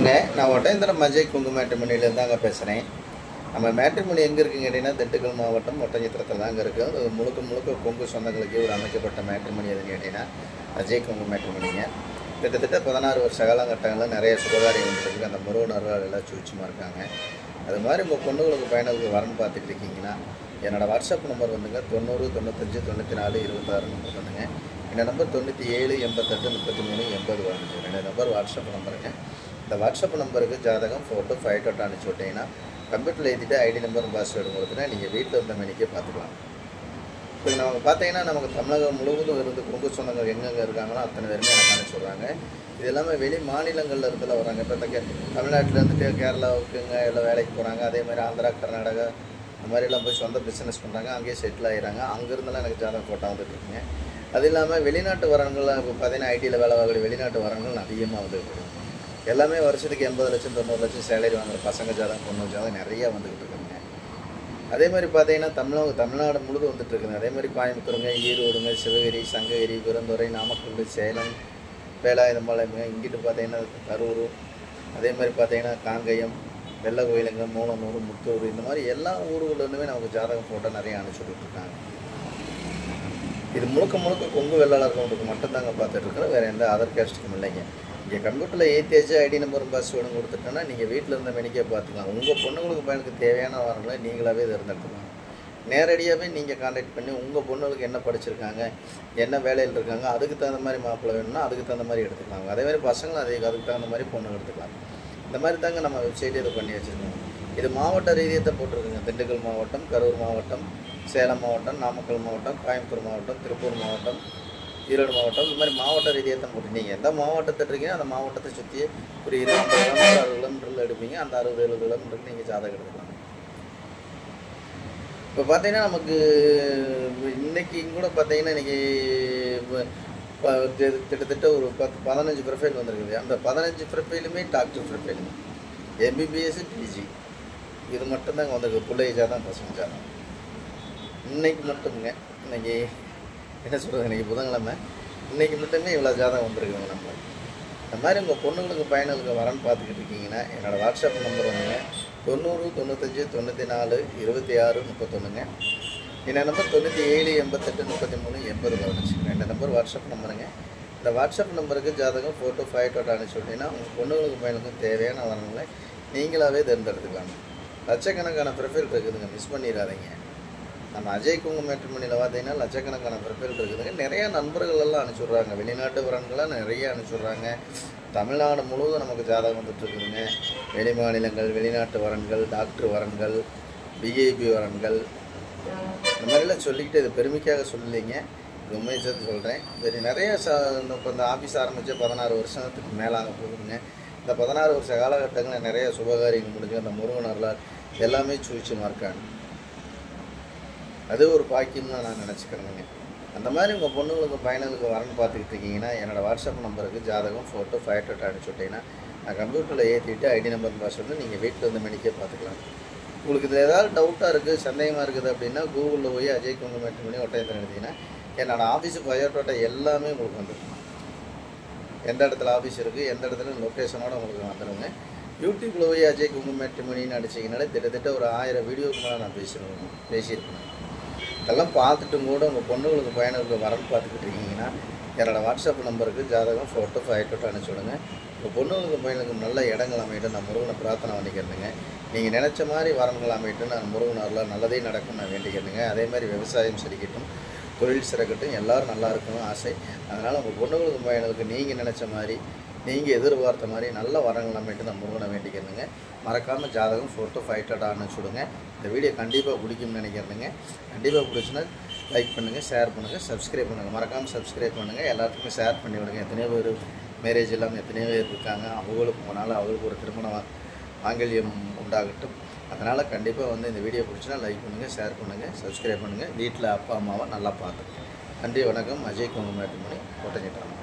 வணக்கங்க. நான் ஒட்டஞ்சத்திரம் அஜய் குங்கு மேட்ரிமோனியிலேருந்து தாங்க பேசுகிறேன். நம்ம மேட்ரிமோனி எங்கே இருக்குங்க கேட்டிங்கன்னா, திண்டுக்கல் மாவட்டம் ஒட்டஞ்சத்திரத்தில் தாங்க இருக்குது. அது முழுக்க முழுக்க கொங்கு சொந்தங்களுக்கு ஒரு அமைக்கப்பட்ட மேட்ரிமோனி எதுன்னு கேட்டிங்கன்னா அஜய் குங்கு மேட்ரிமோனிங்க. கிட்டத்தட்ட 16 வருஷ காலகட்டங்களில் நிறைய சுபகாரியம் வந்துருக்கு. அந்த முருகனர்கள் எல்லாம் சுழிச்சுமா இருக்காங்க. அது மாதிரி உங்கள் பொண்ணுங்களுக்கு பையனுக்கு வரன்னு பார்த்துட்டு இருக்கீங்கன்னா, என்னோடய வாட்ஸ்அப் நம்பர் வந்துங்க 90 95 94 26 நம்பர் பண்ணுங்க. இந்த நம்பர் 97 88 33 80 15 ரெண்டு நம்பர் வாட்ஸ்அப் நம்பருங்க. இந்த வாட்ஸ்அப் நம்பருக்கு ஜாதகம் ஃபோட்டோ ஃபைட்டோட்டோ அனுப்பிச்சி விட்டிங்கன்னா கம்ப்யூட்டரில் எழுதிட்டு ஐடி நம்பர் பாஸ்வேர்டு கொடுத்துனா நீங்கள் வீட்டில் இருந்த மணிக்கே பார்த்துக்கலாம். இப்போ நமக்கு பார்த்தீங்கன்னா நமக்கு தமிழகம் முழுவதும் இருந்து குடும்ப சொந்தங்கள் எங்கெங்கே இருக்காங்களோ அத்தனை பேருமே எனக்கு அனுப்பிச்சி விட்றாங்க. இது எல்லாமே வெளி மாநிலங்களில் இருந்துலாம் வராங்க. இப்போ இந்த தமிழ்நாட்டில் இருந்துட்டு கேரளாவுக்குங்க எல்லாம் வேலைக்கு போகிறாங்க. அதே மாதிரி ஆந்திரா, கர்நாடகா இந்த மாதிரிலாம் போய் சொந்த பிஸ்னஸ் பண்ணுறாங்க. அங்கேயே செட்டில் ஆகிறாங்க. அங்கேருந்துலாம் எனக்கு ஜாதகம் ஃபோட்டோ வந்துட்டுருக்குங்க. அது இல்லாமல் வெளிநாட்டு வரன்கள்லாம் இப்போ பார்த்தீங்கன்னா ஐடியில் வேலை வாங்கக்கூடிய வெளிநாட்டு வரன்கள் அதிகமாக வந்துருக்கு. எல்லாமே வருஷத்துக்கு 80 லட்சம் 90 லட்சம் சேலரி வாங்குற பசங்க ஜாதகம் பொண்ணு ஜாதகம் நிறையா வந்துக்கிட்டு இருக்குங்க. அதே மாதிரி பார்த்தீங்கன்னா தமிழ்நாடு முழுதும் வந்துட்டுருக்குங்க. அதே மாதிரி கோயம்புத்தூருங்க, ஈரோடுங்க, சிவகிரி, சங்ககிரி, பெருந்துறை, நாமக்கல், சேலம், வேலாயுதம்பாளையங்க, இங்கிட்டு பார்த்தீங்கன்னா கரூர், அதே மாதிரி பார்த்தீங்கன்னா காங்கயம், வெள்ளை கோயிலுங்க, மூலனூர், முத்தூர், இந்த மாதிரி எல்லா ஊர்கள்லேருந்துமே நமக்கு ஜாதகம் ஃபோட்டோ நிறைய அனுப்பிச்சுட்டு இருக்காங்க. இது முழுக்க முழுக்க கொங்கு வெள்ளாளர்களுக்கு மட்டும்தாங்க பார்த்துட்ருக்குறோம். வேறு எந்த அதர் கேஸ்ட்டுக்கும் இல்லைங்க. இங்கே கம்ப்யூட்டரில் ஏற்றியாச்சு ஐடி நம்பரும் பாஸ்வேர்டும் கொடுத்துட்டோன்னா நீங்கள் வீட்டில் இருந்த மெனிக்கே பார்த்துக்கலாம். உங்கள் பொண்ணுங்களுக்கு பையனுக்கு தேவையான வரங்களை நீங்களாகவே தேர்ந்தெடுத்துக்கலாம். நேரடியாகவே நீங்கள் கான்டாக்ட் பண்ணி உங்கள் பொண்ணுங்களுக்கு என்ன படிச்சிருக்காங்க, என்ன வேலையில் இருக்காங்க, அதுக்கு தகுந்த மாதிரி மாப்பிள்ளை வேணும்னா அதுக்கு தகுந்த மாதிரி எடுத்துக்கலாம். அதே மாதிரி பசங்களும் அதுக்கு தகுந்த மாதிரி பொண்ணு எடுத்துக்கலாம். இந்த மாதிரி தாங்க நம்ம வெப்சைட் இது பண்ணி வச்சுருக்கோம். இது மாவட்ட ரீதியத்தை போட்டிருக்குங்க. திண்டுக்கல் மாவட்டம், கரூர் மாவட்டம், சேலம் மாவட்டம், நாமக்கல் மாவட்டம், கோயம்புத்தூர் மாவட்டம், திருப்பூர் மாவட்டம், ஈரோடு மாவட்டம், இந்த மாதிரி மாவட்ட ரீதியாக தான் போட்டு நீங்கள் எந்த மாவட்டத்தை இருக்கீங்க அந்த மாவட்டத்தை சுற்றி ஒரு 20 கிலோமீட்டர் 60 கிலோமீட்டரில் எடுப்பீங்க. அந்த 60-70 கிலோமீட்டருக்கு நீங்கள் ஜாதகம் எடுத்துக்கலாம். இப்போ பார்த்தீங்கன்னா நமக்கு இன்றைக்கி கூட பார்த்தீங்கன்னா இன்றைக்கி கிட்டத்தட்ட ஒரு 15 ப்ரொஃபைல் வந்துருக்குது. அந்த 15 ப்ரொஃபைலுமே டாக்டர் ப்ரொஃபைல், எம்பிபிஎஸ், பிஜி, இது மட்டும்தாங்க வந்திருக்கு. பிள்ளை ஜாதகம், பசங்க ஜாதகம். இன்றைக்கி மட்டும்ங்க, இன்றைக்கி என்ன சொல்கிறது, இன்றைக்கி புதன்கிழமை, இன்றைக்கி மட்டுமே இவ்வளோ ஜாதகம் வந்துருக்குங்க. நம்ம இந்த மாதிரி உங்கள் பொண்ணுங்களுக்கு பையனுக்கு வரன்னு பார்த்துக்கிட்டு இருக்கீங்கன்னா என்னோடய வாட்ஸ்அப் நம்பர் வந்துங்க 90 95 94 26 31ங்க. இந்த நம்பர் 97 88 33 80 15 ரெண்டு நம்பர் வாட்ஸ்அப் நம்பருங்க. இந்த வாட்ஸ்அப் நம்பருக்கு ஜாதகம் ஃபோட்டோ ஃபைட்டோட்டோ அனுப்பிச்சி விட்டிங்கன்னா உங்கள் பொண்ணுங்களுக்கு பையனுக்கும் தேவையான வரங்களை நீங்களாகவே தேர்ந்தெடுத்துக்கலாம். லட்சக்கணக்கான ப்ரொஃபைல் இருக்குதுங்க, மிஸ் பண்ணிடாதீங்க. நம்ம அஜய் குங்கு மேட்ரிமோனியில் பார்த்தீங்கன்னா லட்சக்கணக்கான ப்ரொஃபைல் இருக்குதுங்க. நிறையா நண்பர்கள் எல்லாம் அனுப்பிச்சுட்றாங்க. வெளிநாட்டு வரன்கள்லாம் நிறைய அனுப்பிச்சுட்றாங்க. தமிழ்நாடு முழுவதும் நமக்கு ஜாதகம் வந்துட்டுருக்குதுங்க. வெளி மாநிலங்கள், வெளிநாட்டு வரன்கள், டாக்டர் வரன்கள், பிஐபி வரன்கள், இந்த மாதிரிலாம் சொல்லிக்கிட்டு இது பெருமைக்காக சொல்லலைங்க, இது உண்மையை சேர்த்து சொல்கிறேன். சரி, நிறைய இப்போ இந்த ஆஃபீஸ் ஆரம்பித்து 16 வருஷத்துக்கு மேலாக போகுதுங்க. இந்த 16 வருஷ காலகட்டங்களில் நிறைய சுபகாரியங்கள் முடிஞ்சு அந்த முருகனர்களால் எல்லாமே சுழிச்சுமா இருக்காங்க. அது ஒரு பாக்கியம்னு நான் நினச்சிக்கிறேங்க. அந்த மாதிரி உங்கள் பொண்ணுங்களுக்கு பையனுக்கு வரன்னு பார்த்துக்கிட்டு இருக்கீங்கன்னா என்னோடய வாட்ஸ்அப் நம்பருக்கு ஜாதகம் ஃபோட்டோ ஃபைட்டோட்டோ அனுப்பிச்சி விட்டிங்கன்னா நான் கம்ப்யூட்டரில் ஏற்றிட்டு ஐடி நம்பர் பாஸ்வேர்டு நீங்கள் வீட்டில் இருந்து மெனிக்கே பார்த்துக்கலாம். உங்களுக்கு இதில் ஏதாவது டவுட்டாக இருக்குது, சந்தேகமாக இருக்குது அப்படின்னா கூகுளில் போய் அஜய் குங்கு மேட்ரிமோனி ஒட்டயத்தில் எழுதிங்கன்னா என்னோடய ஆஃபீஸு பயோட்டோட்டோ எல்லாமே உங்களுக்கு வந்துடும். எந்த இடத்துல ஆஃபீஸ் இருக்குது, எந்த இடத்துல லொக்கேஷனோடு உங்களுக்கு வந்துடுங்க. யூடியூப்பில் போய் அஜய் குங்கு மேட்ரிமோனின்னு அடிச்சிங்கனாலே கிட்டத்தட்ட ஒரு 1000 வீடியோக்கு மேலே நான் பேசியிருக்கேன். இதெல்லாம் பார்த்துட்டும் கூட உங்கள் பொண்ணுங்களுக்கு பையனுக்கு வரன்னு பார்த்துக்கிட்டு இருக்கீங்கன்னா என்னோடய வாட்ஸ்அப் நம்பருக்கு ஜாதகம் ஃபோட்டோ ஃபைட்டோட்டோ அனுப்பிச்சி விடுங்க. உங்கள் பொண்ணுங்களுக்கு பையனுக்கு நல்ல இடங்கள் அமைட்டு நான் முருகனை பிரார்த்தனை பண்ணிக்கிறேனுங்க. நீங்கள் நினச்ச மாதிரி வரன்கள் அமைட்டு நான் முருகனரில் நல்லதே நடக்கும் நான் வேண்டிக்கிறேனுங்க. அதே மாதிரி விவசாயம் செழிக்கட்டும், தொழில் சிறக்கட்டும், எல்லோரும் நல்லா இருக்கணும் ஆசை. அதனால் உங்கள் பொண்ணுங்களுக்கு பையனுக்கு நீங்கள் நினச்ச மாதிரி, நீங்கள் எதிர்பார்த்த மாதிரி நல்ல வரங்கள் அமைட்டு நான் முருகனை வேண்டிக்கிறேனுங்க. மறக்காமல் ஜாதகம் ஃபோட்டோ ஃபைட்டோட்டோ அனுப்பிச்சி விடுங்க. இந்த வீடியோ கண்டிப்பாக பிடிக்கும்னு நினைக்கிறேனுங்க. கண்டிப்பாக பிடிச்சுன்னா லைக் பண்ணுங்கள், ஷேர் பண்ணுங்கள், சப்ஸ்கிரைப் பண்ணுங்கள். மறக்காமல் சப்ஸ்கிரைப் பண்ணுங்கள். எல்லாத்துக்குமே ஷேர் பண்ணி விடுங்க. எத்தனையோ பேர் மேரேஜ் இல்லாமல் எத்தனையோ பேர் இருக்காங்க. அவங்களுக்கு போனாலும் அவங்களுக்கு ஒரு திருமண மாங்கல்யம் உண்டாகட்டும். அதனால் கண்டிப்பாக வந்து இந்த வீடியோ பிடிச்சினா லைக் பண்ணுங்கள், ஷேர் பண்ணுங்கள், சப்ஸ்கிரைப் பண்ணுங்கள். வீட்டில் அப்பா அம்மாவை நல்லா பார்த்துக்கணும். நன்றி, வணக்கம். அஜய் குங்கு மேட்ரிமோனி ஒட்டஞ்சத்திரம்.